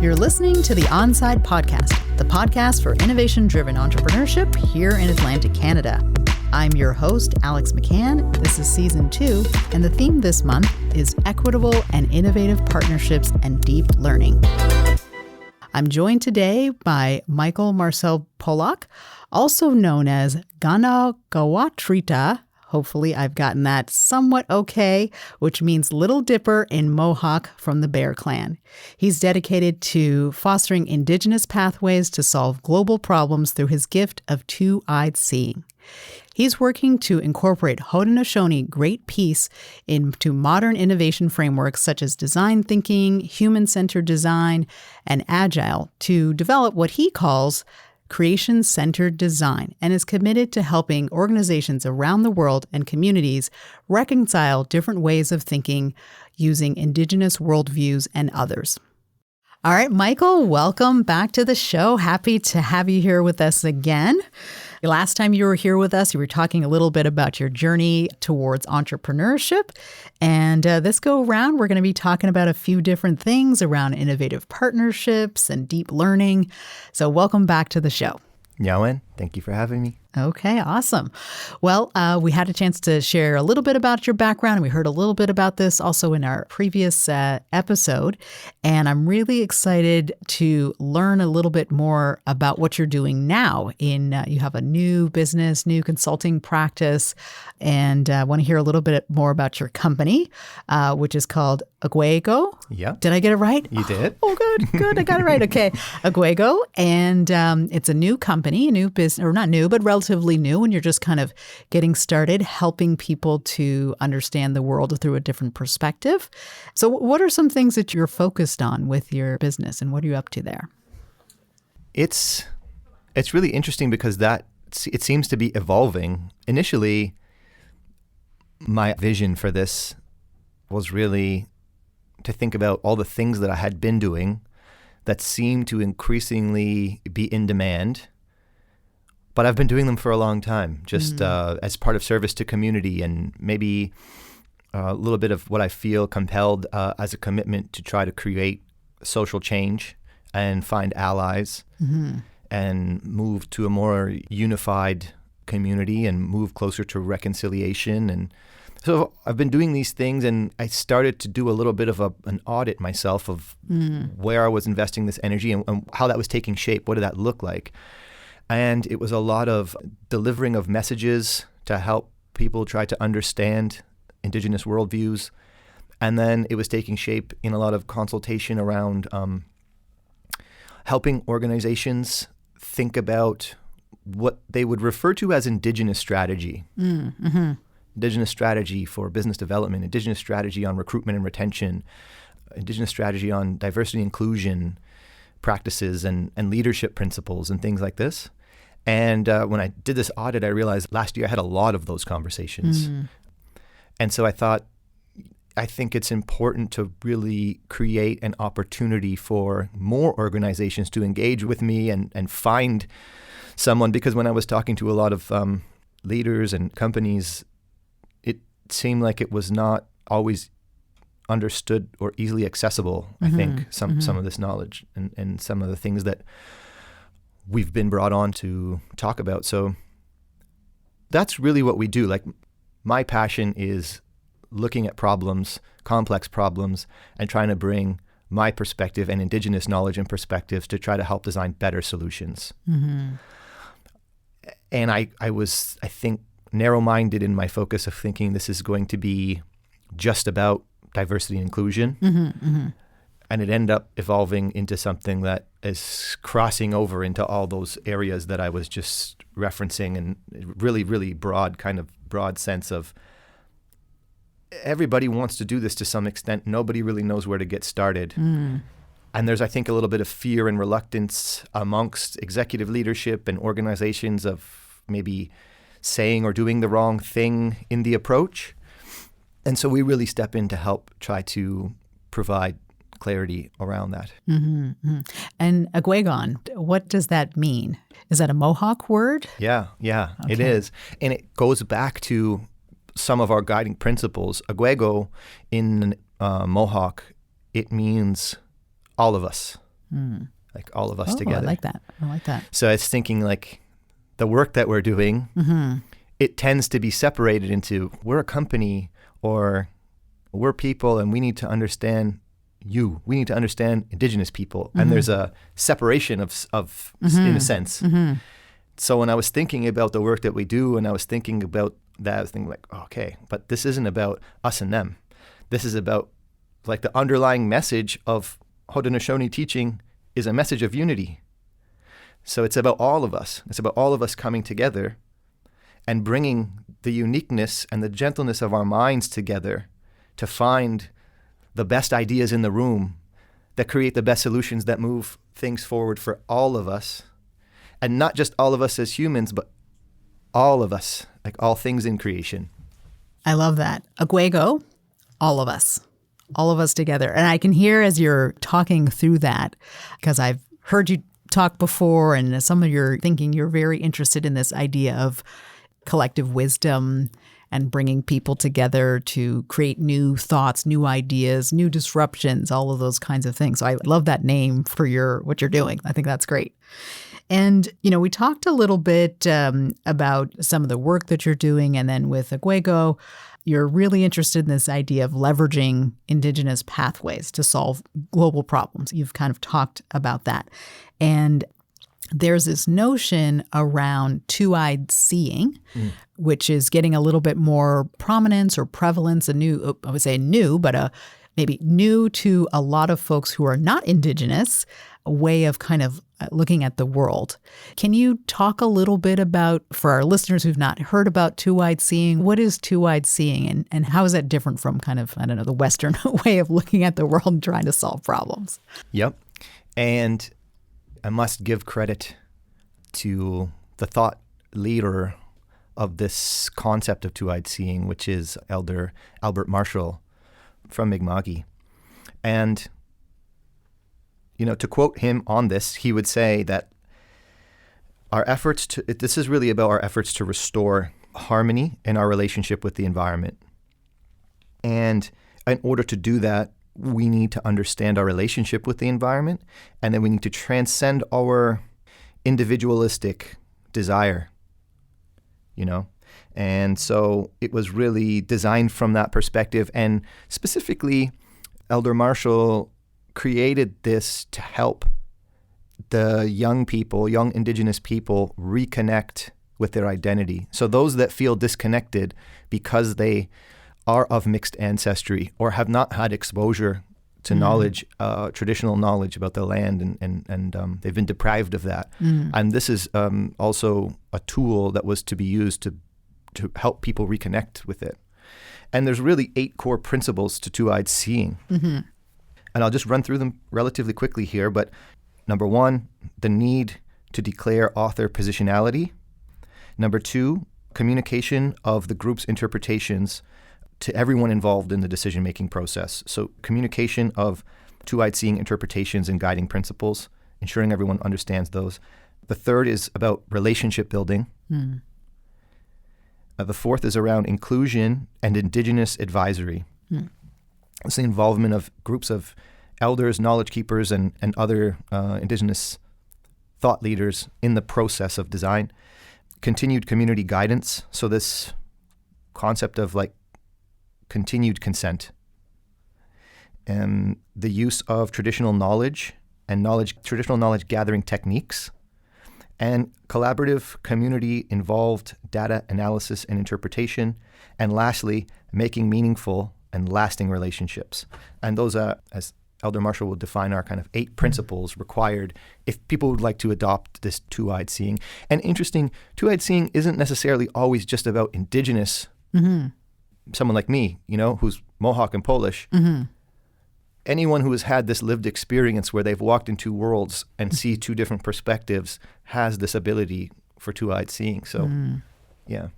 You're listening to the ONSIDE Podcast, the podcast for innovation-driven entrepreneurship here in Atlantic Canada. I'm your host, Alex McCann. This is Season 2, and the theme this month is Equitable and Innovative Partnerships and Deep Learning. I'm joined today by Michael Marcel Polak, also known as Ganagawatrita. Hopefully I've gotten that somewhat okay, which means Little Dipper in Mohawk from the Bear Clan. He's dedicated to fostering Indigenous pathways to solve global problems through his gift of two-eyed seeing. He's working to incorporate Haudenosaunee Great Peace into modern innovation frameworks such as design thinking, human-centered design, and Agile to develop what he calls creation-centered design, and is committed to helping organizations around the world and communities reconcile different ways of thinking using Indigenous worldviews and others. All right, Michael, welcome back to the show. Happy to have you here with us again. Last time you were here with us, you were talking a little bit about your journey towards entrepreneurship. And this go around, we're going to be talking about a few different things around innovative partnerships and deep learning. So welcome back to the show. Yawen, thank you for having me. Okay, awesome. Well, we had a chance to share a little bit about your background, and we heard a little bit about this also in our previous episode. And I'm really excited to learn a little bit more about what you're doing now. You have a new business, new consulting practice, and I want to hear a little bit more about your company, which is called Agile. Yeah. Did I get it right? You did. Oh, good. I got it right. Okay. Agile. And it's a new company, a new business, or not new, but relatively new, and you're just kind of getting started, helping people to understand the world through a different perspective. So what are some things that you're focused on with your business, and what are you up to there? It's really interesting because it seems to be evolving. Initially, my vision for this was really to think about all the things that I had been doing that seemed to increasingly be in demand. But I've been doing them for a long time, just as part of service to community, and maybe a little bit of what I feel compelled as a commitment to try to create social change and find allies and move to a more unified community and move closer to reconciliation. And so I've been doing these things, and I started to do a little bit of an audit myself of where I was investing this energy and how that was taking shape. What did that look like? And it was a lot of delivering of messages to help people try to understand Indigenous worldviews. And then it was taking shape in a lot of consultation around helping organizations think about what they would refer to as Indigenous strategy. Mm-hmm. Indigenous strategy for business development, Indigenous strategy on recruitment and retention, Indigenous strategy on diversity and inclusion practices and leadership principles and things like this. And when I did this audit, I realized last year I had a lot of those conversations. And so I think it's important to really create an opportunity for more organizations to engage with me and find someone, because when I was talking to a lot of leaders and companies, it seemed like it was not always understood or easily accessible, I think, some of this knowledge and some of the things that we've been brought on to talk about. So that's really what we do. Like, my passion is looking at problems, complex problems, and trying to bring my perspective and Indigenous knowledge and perspectives to try to help design better solutions. And I was, I think, narrow-minded in my focus of thinking this is going to be just about diversity and inclusion. And it ended up evolving into something that is crossing over into all those areas that I was just referencing, and really, really broad sense of everybody wants to do this to some extent. Nobody really knows where to get started. And there's, I think, a little bit of fear and reluctance amongst executive leadership and organizations of maybe saying or doing the wrong thing in the approach. And so we really step in to help try to provide clarity around that. And Agwegon, what does that mean? Is that a Mohawk word? Yeah, okay. It is. And it goes back to some of our guiding principles. Agwego in Mohawk, it means all of us. like all of us together. I like that. So I was thinking like the work that we're doing, it tends to be separated into we're a company or we're people and we need to understand you. We need to understand Indigenous people. And there's a separation of in a sense. So when I was thinking about the work that we do and I was thinking about that, I was thinking like, okay, but this isn't about us and them. This is about like the underlying message of Haudenosaunee teaching is a message of unity. So it's about all of us. It's about all of us coming together and bringing the uniqueness and the gentleness of our minds together to find the best ideas in the room that create the best solutions that move things forward for all of us. And not just all of us as humans, but all of us, like all things in creation. I love that. Agwego, all of us together. And I can hear as you're talking through that, because I've heard you talk before and some of your thinking, you're very interested in this idea of collective wisdom and bringing people together to create new thoughts, new ideas, new disruptions, all of those kinds of things. So I love that name for what you're doing. I think that's great. And, we talked a little bit about some of the work that you're doing. And then with Agwego, you're really interested in this idea of leveraging Indigenous pathways to solve global problems. You've kind of talked about that. And there's this notion around two-eyed seeing, which is getting a little bit more prominence or prevalence, I would say new, but maybe new to a lot of folks who are not Indigenous, a way of kind of looking at the world. Can you talk a little bit about, for our listeners who've not heard about two-eyed seeing, what is two-eyed seeing and how is that different from kind of, the Western way of looking at the world and trying to solve problems? Yep. And I must give credit to the thought leader of this concept of two-eyed seeing, which is Elder Albert Marshall from Mi'kmaq. And to quote him on this, he would say that this is really about our efforts to restore harmony in our relationship with the environment. And in order to do that, we need to understand our relationship with the environment, and then we need to transcend our individualistic desire, And so it was really designed from that perspective. And specifically, Elder Marshall created this to help the young Indigenous people reconnect with their identity. So those that feel disconnected because they are of mixed ancestry or have not had exposure to knowledge, traditional knowledge about the land, and they've been deprived of that. And this is also a tool that was to be used to help people reconnect with it. And there's really 8 core principles to two-eyed seeing. And I'll just run through them relatively quickly here. But number 1, the need to declare author positionality. Number 2, communication of the group's interpretations to everyone involved in the decision-making process. So communication of two-eyed seeing interpretations and guiding principles, ensuring everyone understands those. The 3rd is about relationship building. The 4th is around inclusion and Indigenous advisory. It's the involvement of groups of elders, knowledge keepers, and other Indigenous thought leaders in the process of design. Continued community guidance. So this concept of like continued consent. And the use of traditional knowledge gathering techniques. And collaborative, community-involved data analysis and interpretation. And lastly, making meaningful and lasting relationships. And those are, as Elder Marshall will define, our kind of 8 principles required if people would like to adopt this two-eyed seeing. And interesting, two-eyed seeing isn't necessarily always just about Indigenous. Someone like me, who's Mohawk and Polish. Anyone who has had this lived experience where they've walked in 2 worlds and see 2 different perspectives has this ability for two-eyed seeing. So, yeah.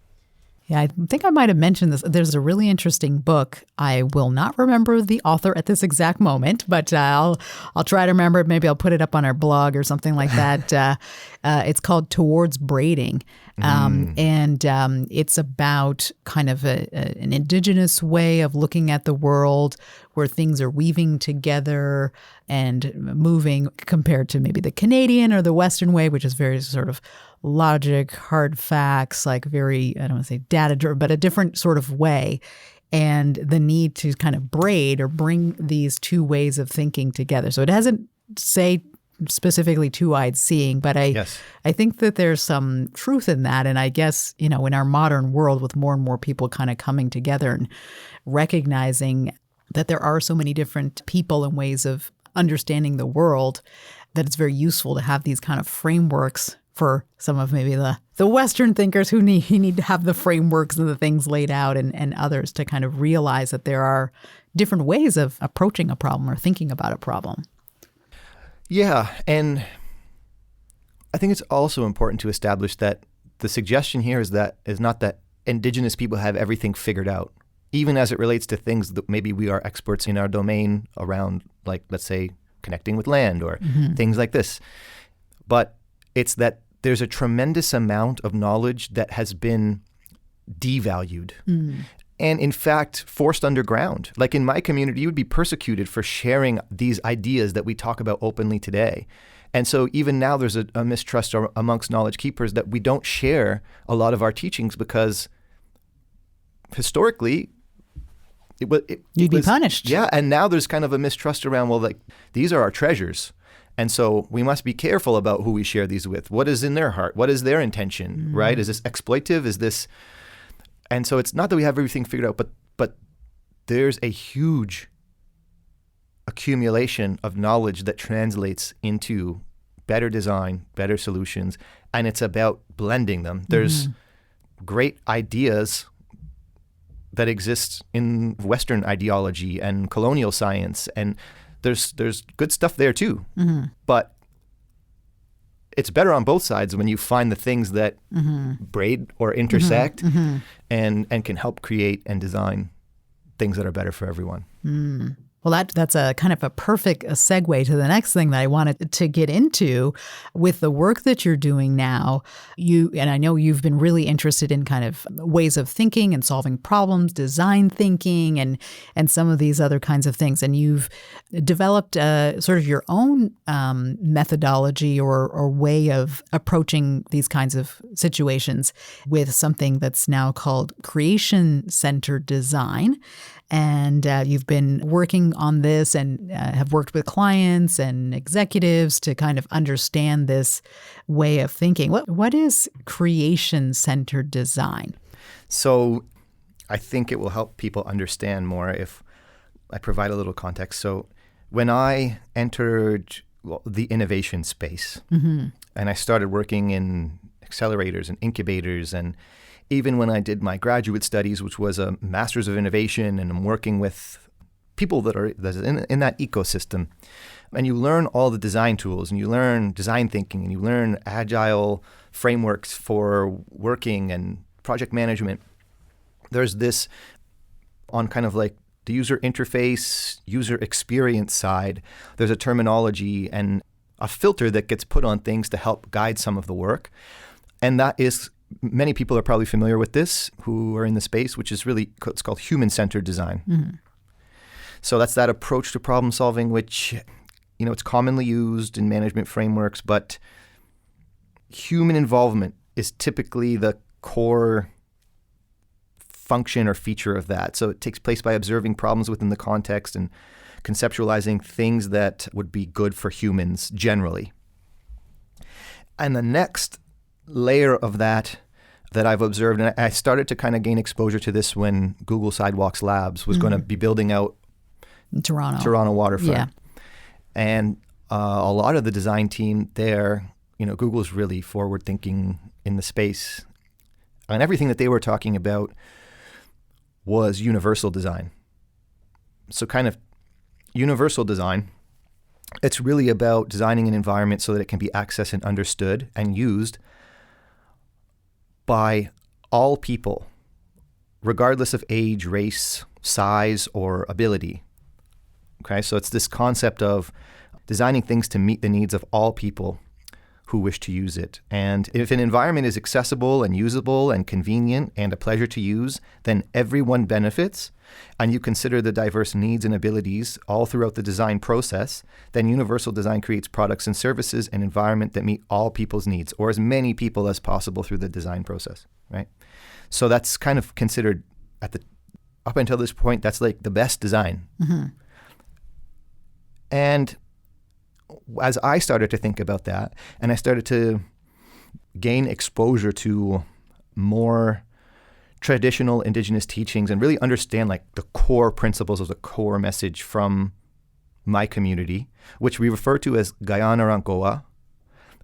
Yeah, I think I might have mentioned this. There's a really interesting book. I will not remember the author at this exact moment, but I'll try to remember it. Maybe I'll put it up on our blog or something like that. It's called Towards Braiding. And it's about kind of an indigenous way of looking at the world where things are weaving together and moving compared to maybe the Canadian or the Western way, which is very sort of logic, hard facts, like very, I don't want to say data-driven, but a different sort of way. And the need to kind of braid or bring these two ways of thinking together. So it doesn't say specifically two-eyed seeing, but I think that there's some truth in that. And I guess, in our modern world with more and more people kind of coming together and recognizing that there are so many different people and ways of understanding the world, that it's very useful to have these kind of frameworks for some of maybe the Western thinkers who need to have the frameworks and the things laid out, and others to kind of realize that there are different ways of approaching a problem or thinking about a problem. Yeah, and I think it's also important to establish that the suggestion here is not that Indigenous people have everything figured out, even as it relates to things that maybe we are experts in our domain around, like, let's say, connecting with land or things like this. But it's that there's a tremendous amount of knowledge that has been devalued and, in fact, forced underground. Like in my community, you would be persecuted for sharing these ideas that we talk about openly today. And so even now there's a mistrust amongst knowledge keepers that we don't share a lot of our teachings because historically you'd be punished. Yeah, and now there's kind of a mistrust around, well, like, these are our treasures. And so we must be careful about who we share these with. What is in their heart? What is their intention, right? Is this exploitive? Is this... And so it's not that we have everything figured out, but there's a huge accumulation of knowledge that translates into better design, better solutions, and it's about blending them. There's great ideas that exist in Western ideology and colonial science, and there's good stuff there too. But it's better on both sides when you find the things that braid or intersect and can help create and design things that are better for everyone. Well, that's a kind of a perfect segue to the next thing that I wanted to get into with the work that you're doing now. And I know you've been really interested in kind of ways of thinking and solving problems, design thinking, and some of these other kinds of things. And you've developed sort of your own methodology or way of approaching these kinds of situations with something that's now called creation-centered design. And you've been working on this and have worked with clients and executives to kind of understand this way of thinking. What is creation-centered design? So I think it will help people understand more if I provide a little context. So when I entered the innovation space and I started working in accelerators and incubators, and even when I did my graduate studies, which was a Master's of Innovation, and I'm working with people that are in that ecosystem, and you learn all the design tools, and you learn design thinking, and you learn Agile frameworks for working and project management. There's this on kind of like the user interface, user experience side, there's a terminology and a filter that gets put on things to help guide some of the work. And that is, many people are probably familiar with this who are in the space, which is really, it's called human-centered design. So that's that approach to problem solving, which, it's commonly used in management frameworks, but human involvement is typically the core function or feature of that. So it takes place by observing problems within the context and conceptualizing things that would be good for humans generally. And the next layer of that I've observed, and I started to kind of gain exposure to this when Google Sidewalks Labs was going to be building out Toronto waterfront. Yeah. And a lot of the design team there, Google's really forward thinking in the space. And everything that they were talking about was universal design. So kind of universal design, it's really about designing an environment so that it can be accessed and understood and used by all people regardless of age, race, size, or ability. Okay, so it's this concept of designing things to meet the needs of all people who wish to use it. And if an environment is accessible and usable and convenient and a pleasure to use, then everyone benefits, and you consider the diverse needs and abilities all throughout the design process, then universal design creates products and services and environment that meet all people's needs, or as many people as possible through the design process, right? So that's kind of considered up until this point, that's like the best design. Mm-hmm. And as I started to think about that, and I started to gain exposure to more traditional Indigenous teachings and really understand like the core principles of the core message from my community, which we refer to as Guyana-Rangoa,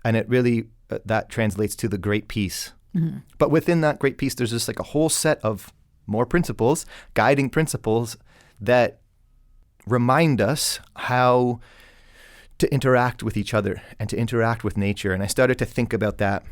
and it really, that translates to the Great Peace. Mm-hmm. But within that Great Peace, there's just like a whole set of more principles, guiding principles that remind us how to interact with each other and to interact with nature. And I started to think about that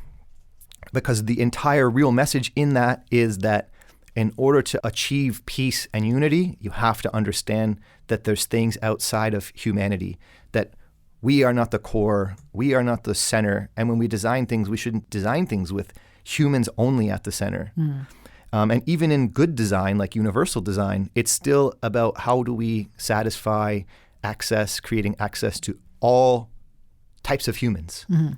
because the entire real message in that is that in order to achieve peace and unity, you have to understand that there's things outside of humanity, that we are not the core, we are not the center. And when we design things, we shouldn't design things with humans only at the center. Mm. And even in good design, like universal design, it's still about how do we satisfy access, creating access to all types of humans. Mm-hmm.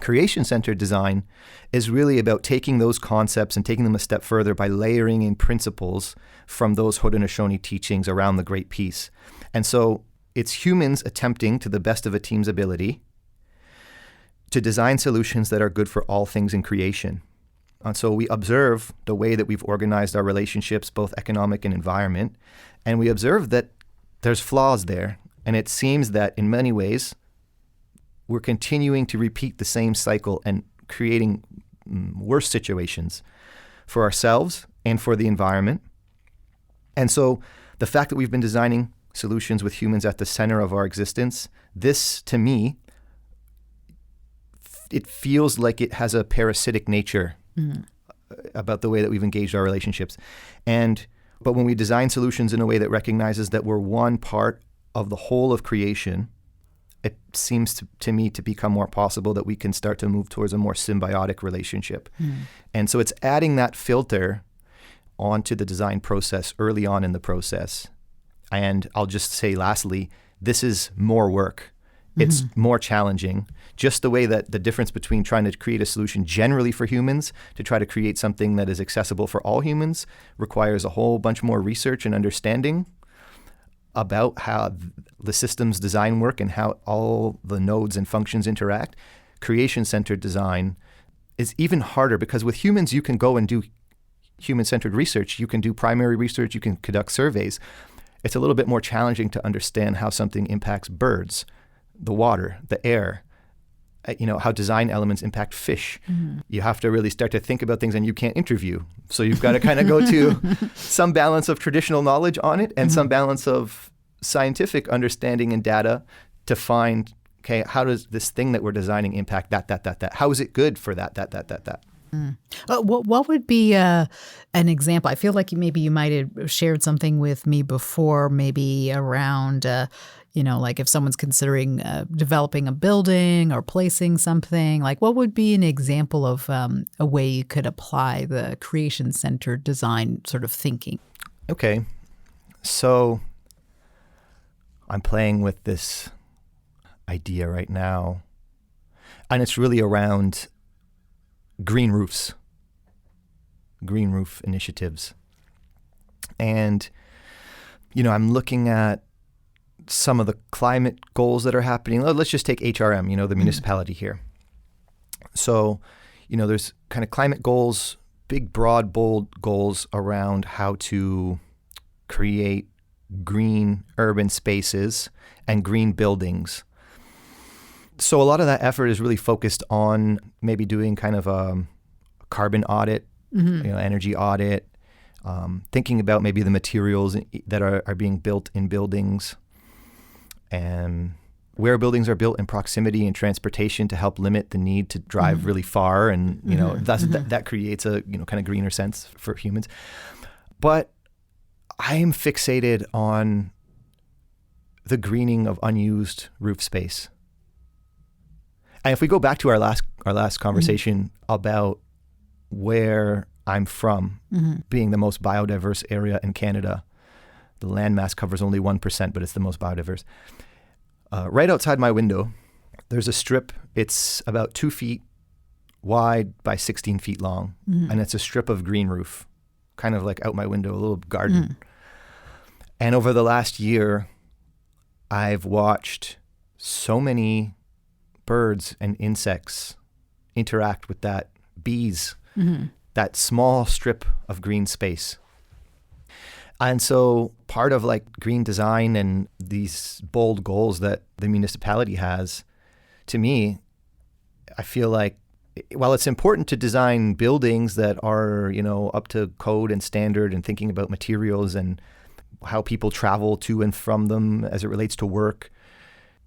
Creation-centered design is really about taking those concepts and taking them a step further by layering in principles from those Haudenosaunee teachings around the Great Peace. And so it's humans attempting to the best of a team's ability to design solutions that are good for all things in creation. And so we observe the way that we've organized our relationships, both economic and environment, and we observe that there's flaws there. And it seems that in many ways, we're continuing to repeat the same cycle and creating worse situations for ourselves and for the environment. And so the fact that we've been designing solutions with humans at the center of our existence, this, to me, it feels like it has a parasitic nature about the way that we've engaged our relationships. But when we design solutions in a way that recognizes that we're one part of the whole of creation, it seems to me to become more possible that we can start to move towards a more symbiotic relationship. And so it's adding that filter onto the design process early on in the process. And I'll just say lastly, this is more work. It's more challenging. Just the way that the difference between trying to create a solution generally for humans to try to create something that is accessible for all humans requires a whole bunch more research and understanding about how the system's design work and how all the nodes and functions interact. Creation-centered design is even harder because with humans, you can go and do human-centered research. You can do primary research. You can conduct surveys. It's a little bit more challenging to understand how something impacts birds, the water, the air, how design elements impact fish. You have to really start to think about things, and you can't interview. So you've got to kind of go to some balance of traditional knowledge on it and some balance of scientific understanding and data to find, okay, how does this thing that we're designing impact that? How is it good for that? What would be an example? I feel like maybe you might have shared something with me before, maybe around, like if someone's considering developing a building or placing something, like what would be an example of a way you could apply the creation-centered design sort of thinking? Okay. So I'm playing with this idea right now, and it's really around green roofs, green roof initiatives. And, I'm looking at some of the climate goals that are happening. Let's just take HRM, the municipality here. So, there's kind of climate goals, big, broad, bold goals around how to create green urban spaces and green buildings. So a lot of that effort is really focused on maybe doing kind of a carbon audit, energy audit, thinking about maybe the materials that are being built in buildings, and where buildings are built in proximity and transportation to help limit the need to drive really far. And, that creates a, kind of greener sense for humans. But I am fixated on the greening of unused roof space. And if we go back to our last conversation about where I'm from, being the most biodiverse area in Canada, the landmass covers only 1%, but it's the most biodiverse. Right outside my window, there's a strip. It's about 2 feet wide by 16 feet long, and it's a strip of green roof, kind of like out my window, a little garden. And over the last year, I've watched so many birds and insects interact with that, bees, that small strip of green space. And so part of like green design and these bold goals that the municipality has, to me, I feel like while it's important to design buildings that are, up to code and standard and thinking about materials and how people travel to and from them as it relates to work,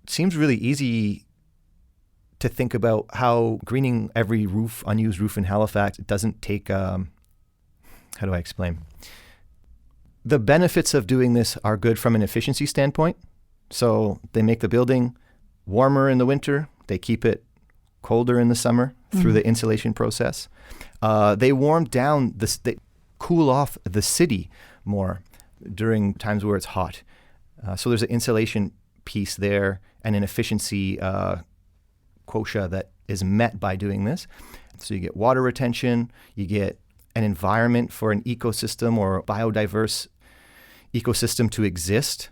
it seems really easy to think about how greening every unused roof in Halifax doesn't take, how do I explain? The benefits of doing this are good from an efficiency standpoint. So they make the building warmer in the winter. They keep it colder in the summer through the insulation process. They warm down, they cool off the city more during times where it's hot. So there's an insulation piece there and an efficiency quotient that is met by doing this. So you get water retention, you get an environment for an ecosystem or a biodiverse ecosystem to exist.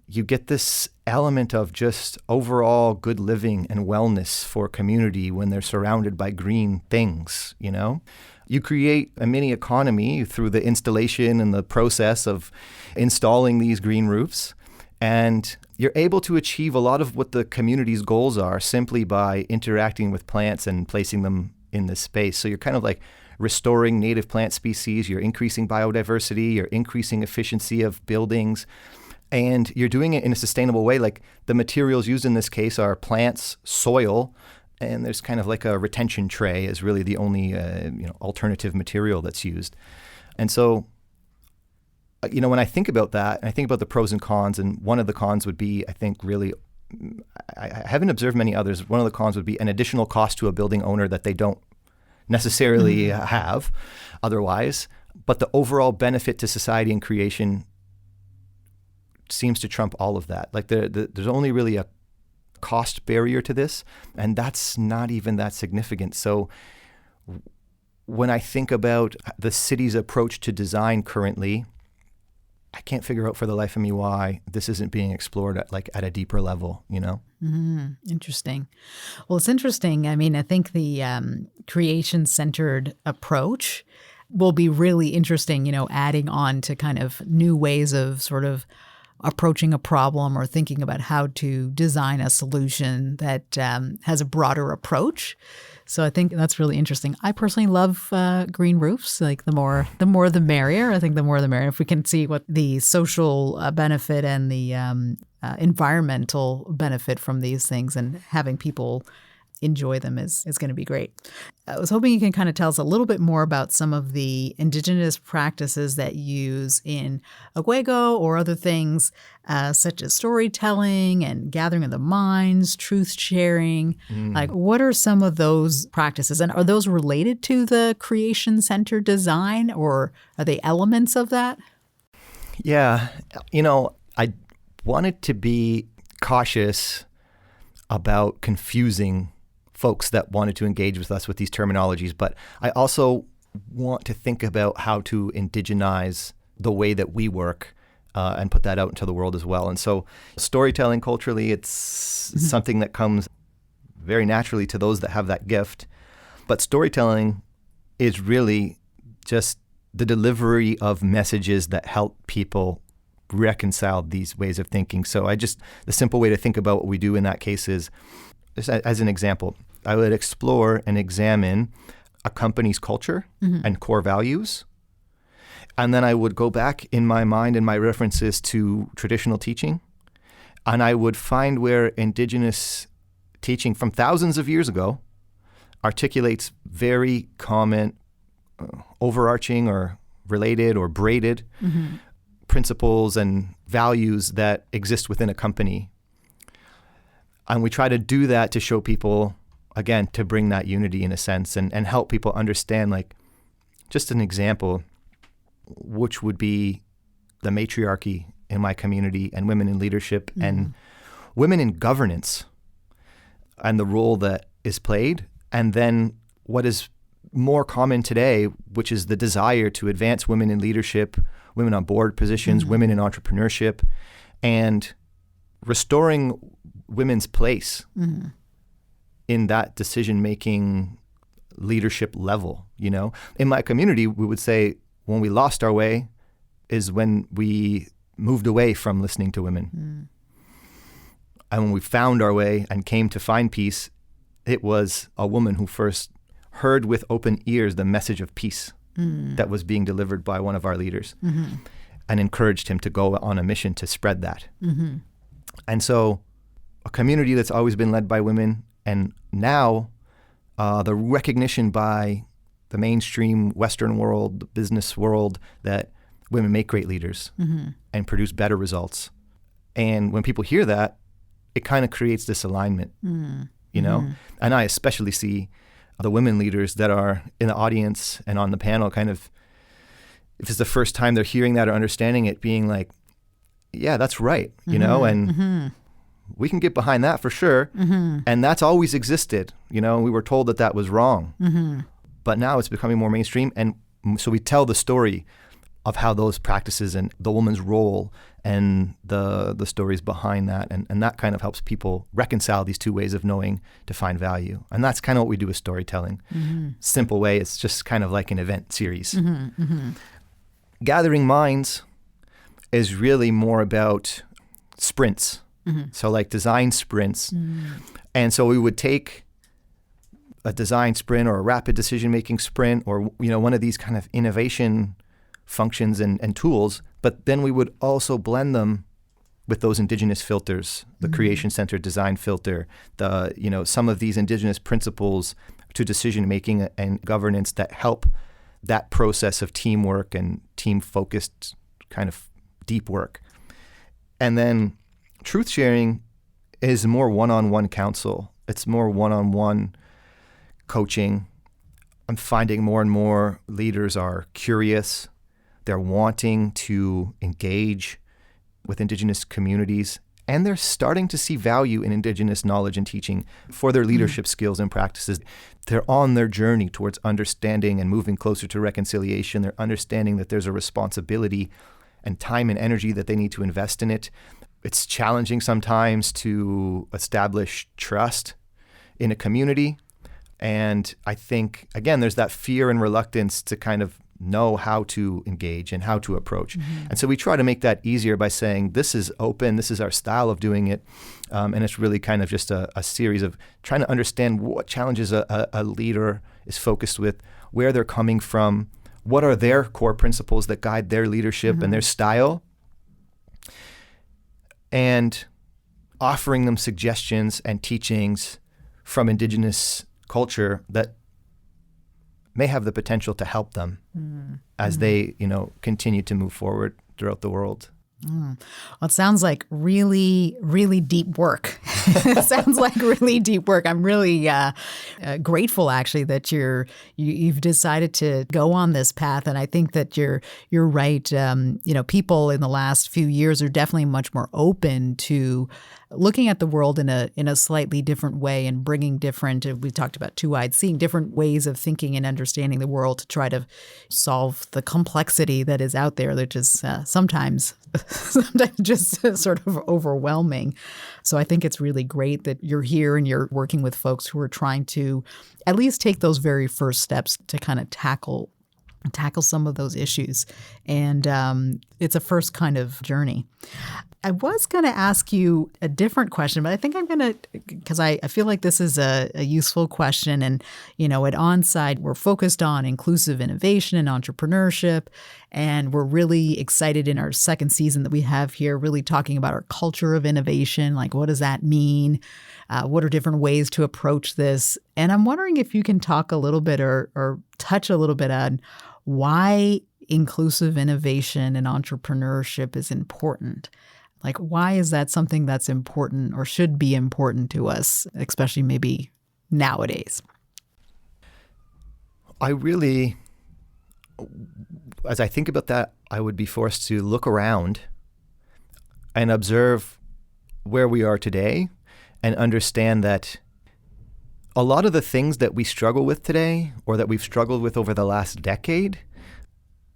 You get this element of just overall good living and wellness for a community when they're surrounded by green things, You create a mini economy through the installation and the process of installing these green roofs. And you're able to achieve a lot of what the community's goals are simply by interacting with plants and placing them in this space. So you're kind of like restoring native plant species, you're increasing biodiversity, you're increasing efficiency of buildings, and you're doing it in a sustainable way. Like the materials used in this case are plants, soil, and there's kind of like a retention tray is really the only alternative material that's used. And so, when I think about that, and I think about the pros and cons, and one of the cons would be, I think really, I haven't observed many others, one of the cons would be an additional cost to a building owner that they don't necessarily have otherwise, but the overall benefit to society and creation seems to trump all of that. Like there's only really a cost barrier to this, and that's not even that significant. So when I think about the city's approach to design currently, I can't figure out for the life of me why this isn't being explored at a deeper level, Interesting. Well, it's interesting. I mean, I think the creation-centered approach will be really interesting, adding on to kind of new ways of sort of approaching a problem or thinking about how to design a solution that has a broader approach. So I think that's really interesting. I personally love green roofs. Like the more the merrier. I think the more the merrier. If we can see what the social benefit and the environmental benefit from these things and having people enjoy them is going to be great. I was hoping you can kind of tell us a little bit more about some of the Indigenous practices that you use in Owego or other things such as storytelling and gathering of the minds, truth sharing. Like, what are some of those practices? And are those related to the creation-centered design, or are they elements of that? Yeah. I wanted to be cautious about confusing folks that wanted to engage with us with these terminologies, but I also want to think about how to indigenize the way that we work and put that out into the world as well. And so storytelling culturally, it's something that comes very naturally to those that have that gift. But storytelling is really just the delivery of messages that help people reconcile these ways of thinking. So the simple way to think about what we do in that case is, as an example, I would explore and examine a company's culture and core values. And then I would go back in my mind and my references to traditional teaching. And I would find where Indigenous teaching from thousands of years ago articulates very common, overarching or related or braided principles and values that exist within a company. And we try to do that to show people, again, to bring that unity in a sense and help people understand, like, just an example, which would be the matriarchy in my community and women in leadership and women in governance and the role that is played. And then what is more common today, which is the desire to advance women in leadership, women on board positions, women in entrepreneurship, and restoring women's place in that decision-making leadership level, you know? In my community, we would say when we lost our way is when we moved away from listening to women. And when we found our way and came to find peace, it was a woman who first heard with open ears the message of peace that was being delivered by one of our leaders and encouraged him to go on a mission to spread that. And so a community that's always been led by women, and now the recognition by the mainstream Western world, the business world, that women make great leaders and produce better results. And when people hear that, it kind of creates this alignment, you know? And I especially see the women leaders that are in the audience and on the panel kind of, if it's the first time they're hearing that or understanding it, being like, yeah, that's right, you know? And we can get behind that for sure. And that's always existed. You know, we were told that that was wrong. But now it's becoming more mainstream. And so we tell the story of how those practices and the woman's role and the stories behind that. And that kind of helps people reconcile these two ways of knowing to find value. And that's kind of what we do with storytelling. Simple way, it's just kind of like an event series. Gathering Minds is really more about sprints. So like design sprints. And so we would take a design sprint or a rapid decision-making sprint or, you know, one of these kind of innovation functions and tools, but then we would also blend them with those Indigenous filters, the creation-centered design filter, the, you know, some of these Indigenous principles to decision-making and governance that help that process of teamwork and team-focused kind of deep work. And then truth sharing is more one-on-one counsel. It's more one-on-one coaching. I'm finding more and more leaders are curious. They're wanting to engage with Indigenous communities, and they're starting to see value in Indigenous knowledge and teaching for their leadership skills and practices. They're on their journey towards understanding and moving closer to reconciliation. They're understanding that there's a responsibility and time and energy that they need to invest in it. It's challenging sometimes to establish trust in a community. And I think, again, there's that fear and reluctance to kind of know how to engage and how to approach. And so we try to make that easier by saying, this is open, this is our style of doing it. And it's really kind of just a series of trying to understand what challenges a leader is focused with, where they're coming from, what are their core principles that guide their leadership and their style, and offering them suggestions and teachings from Indigenous culture that may have the potential to help them as they, you know, continue to move forward throughout the world. Well, it sounds like really, really deep work. It sounds like really deep work. I'm really grateful, actually, that you've decided to go on this path, and I think that you're right. You know, people in the last few years are definitely much more open to looking at the world in a slightly different way and bringing different. We talked about two-eyed seeing, different ways of thinking and understanding the world to try to solve the complexity that is out there, which is sometimes just sort of overwhelming. So I think it's really great that you're here and you're working with folks who are trying to at least take those very first steps to kind of tackle some of those issues. And it's a first kind of journey. I was going to ask you a different question, but I think I'm going to, because I feel like this is a useful question. And, you know, at ONSIDE, we're focused on inclusive innovation and entrepreneurship. And we're really excited in our second season that we have here, really talking about our culture of innovation. Like, what does that mean? What are different ways to approach this? And I'm wondering if you can talk a little bit or touch a little bit on why inclusive innovation and entrepreneurship is important. Like, why is that something that's important or should be important to us, especially maybe nowadays? As I think about that, I would be forced to look around and observe where we are today and understand that a lot of the things that we struggle with today or that we've struggled with over the last decade,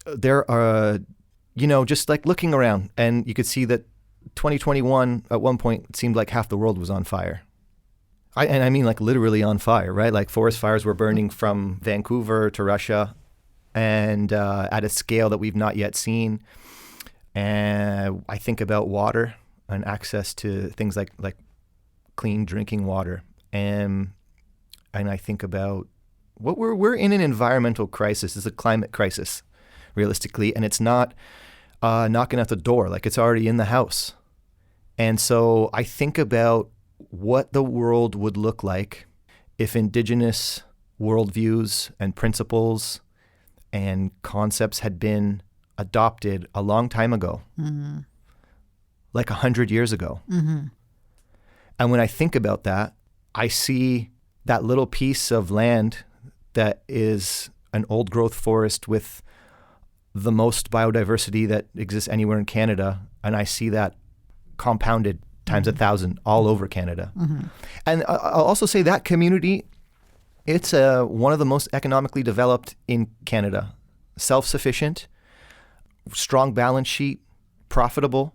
there are, just like looking around, and you could see that 2021 at one point it seemed like half the world was on fire. I mean like literally on fire, right? Like forest fires were burning from Vancouver to Russia and at a scale that we've not yet seen. And I think about water and access to things like clean drinking water. And I think about what we're in an environmental crisis. It's a climate crisis, realistically, and it's not knocking at the door, like it's already in the house. And so I think about what the world would look like if Indigenous worldviews and principles and concepts had been adopted a long time ago, like 100 years ago. And when I think about that, I see that little piece of land that is an old growth forest with the most biodiversity that exists anywhere in Canada, and I see that compounded times 1,000 all over Canada. And I'll also say that community, it's one of the most economically developed in Canada. Self-sufficient, strong balance sheet, profitable.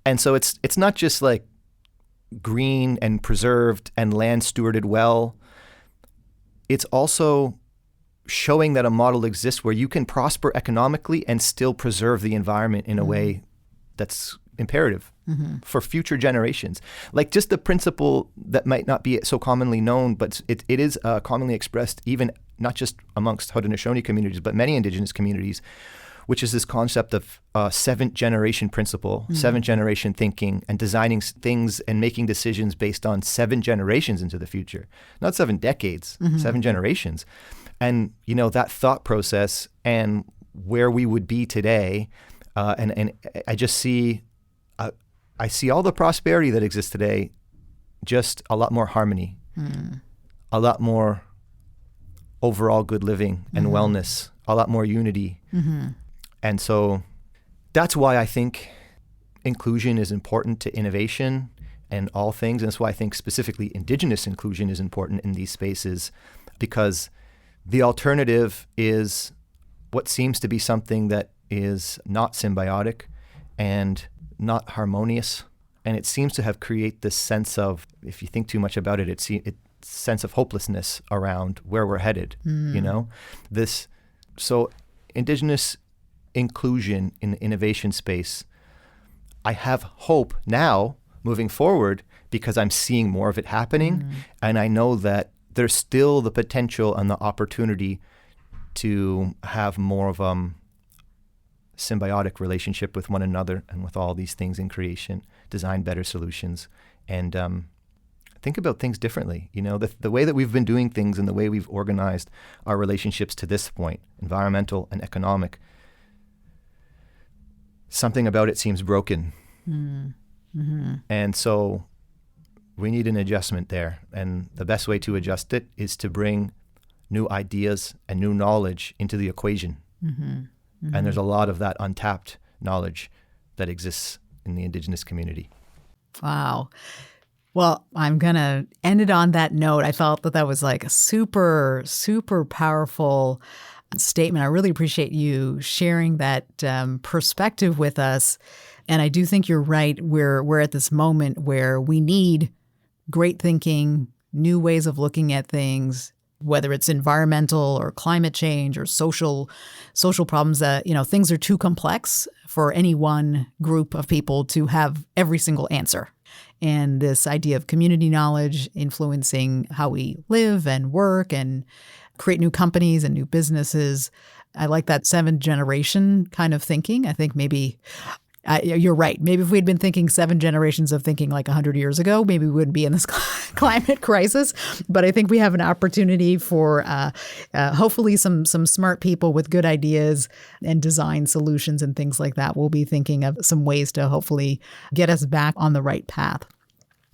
And so it's not just like green and preserved and land stewarded well. It's also showing that a model exists where you can prosper economically and still preserve the environment in a way that's imperative for future generations. Like just the principle that might not be so commonly known, but it is commonly expressed even not just amongst Haudenosaunee communities, but many Indigenous communities, which is this concept of seventh generation principle, seventh generation thinking, and designing things and making decisions based on 7 generations into the future. Not 7 decades, 7 generations. And, that thought process and where we would be today, and I just see, I see all the prosperity that exists today, just a lot more harmony, a lot more overall good living and wellness, a lot more unity. And so that's why I think inclusion is important to innovation and all things. And that's why I think specifically Indigenous inclusion is important in these spaces, because the alternative is what seems to be something that is not symbiotic and not harmonious. And it seems to have created this sense of, if you think too much about it, it's sense of hopelessness around where we're headed, So Indigenous inclusion in the innovation space, I have hope now moving forward because I'm seeing more of it happening. And I know that there's still the potential and the opportunity to have more of a symbiotic relationship with one another and with all these things in creation, design better solutions, and think about things differently. The way that we've been doing things and the way we've organized our relationships to this point, environmental and economic, something about it seems broken. And so we need an adjustment there. And the best way to adjust it is to bring new ideas and new knowledge into the equation. And there's a lot of that untapped knowledge that exists in the Indigenous community. Wow. Well, I'm going to end it on that note. I felt that was like a super, super powerful statement. I really appreciate you sharing that perspective with us. And I do think you're right. We're at this moment where we need great thinking, new ways of looking at things, whether it's environmental or climate change or social problems that, things are too complex for any one group of people to have every single answer. And this idea of community knowledge influencing how we live and work and create new companies and new businesses, I like that 7 generation kind of thinking. I think maybe you're right. Maybe if we'd been thinking 7 generations of thinking like 100 years ago, maybe we wouldn't be in this climate crisis. But I think we have an opportunity for hopefully some smart people with good ideas and design solutions and things like that. We'll be thinking of some ways to hopefully get us back on the right path.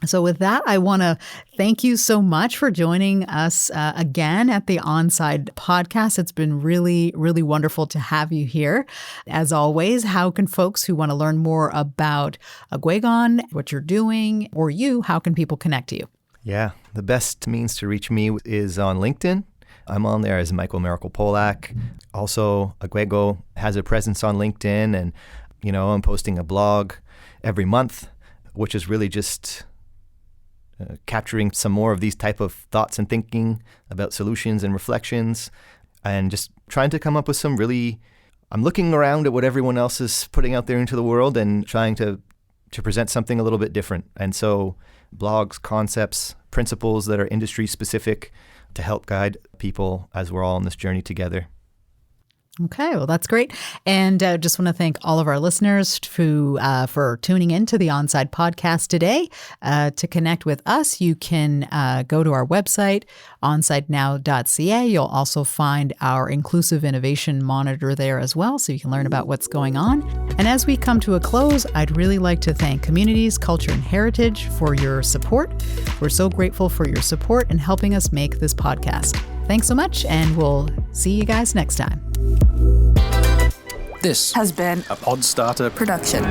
So with that, I want to thank you so much for joining us again at the ONSIDE Podcast. It's been really, really wonderful to have you here. As always, how can folks who want to learn more about Agwegon, what you're doing, or you, how can people connect to you? Yeah, the best means to reach me is on LinkedIn. I'm on there as Michael Miracle Polak. Also, Agwego has a presence on LinkedIn, and I'm posting a blog every month, which is really just capturing some more of these type of thoughts and thinking about solutions and reflections, and just trying to come up with some really, I'm looking around at what everyone else is putting out there into the world and trying to present something a little bit different. And so blogs, concepts, principles that are industry specific to help guide people as we're all on this journey together. Okay, well, that's great. And just want to thank all of our listeners for tuning in to the ONSIDE Podcast today. To connect with us, you can go to our website, onsidenow.ca. You'll also find our Inclusive Innovation Monitor there as well, so you can learn about what's going on. And as we come to a close, I'd really like to thank Communities, Culture, and Heritage for your support. We're so grateful for your support in helping us make this podcast. Thanks so much, and we'll see you guys next time. This has been a Podstarter production.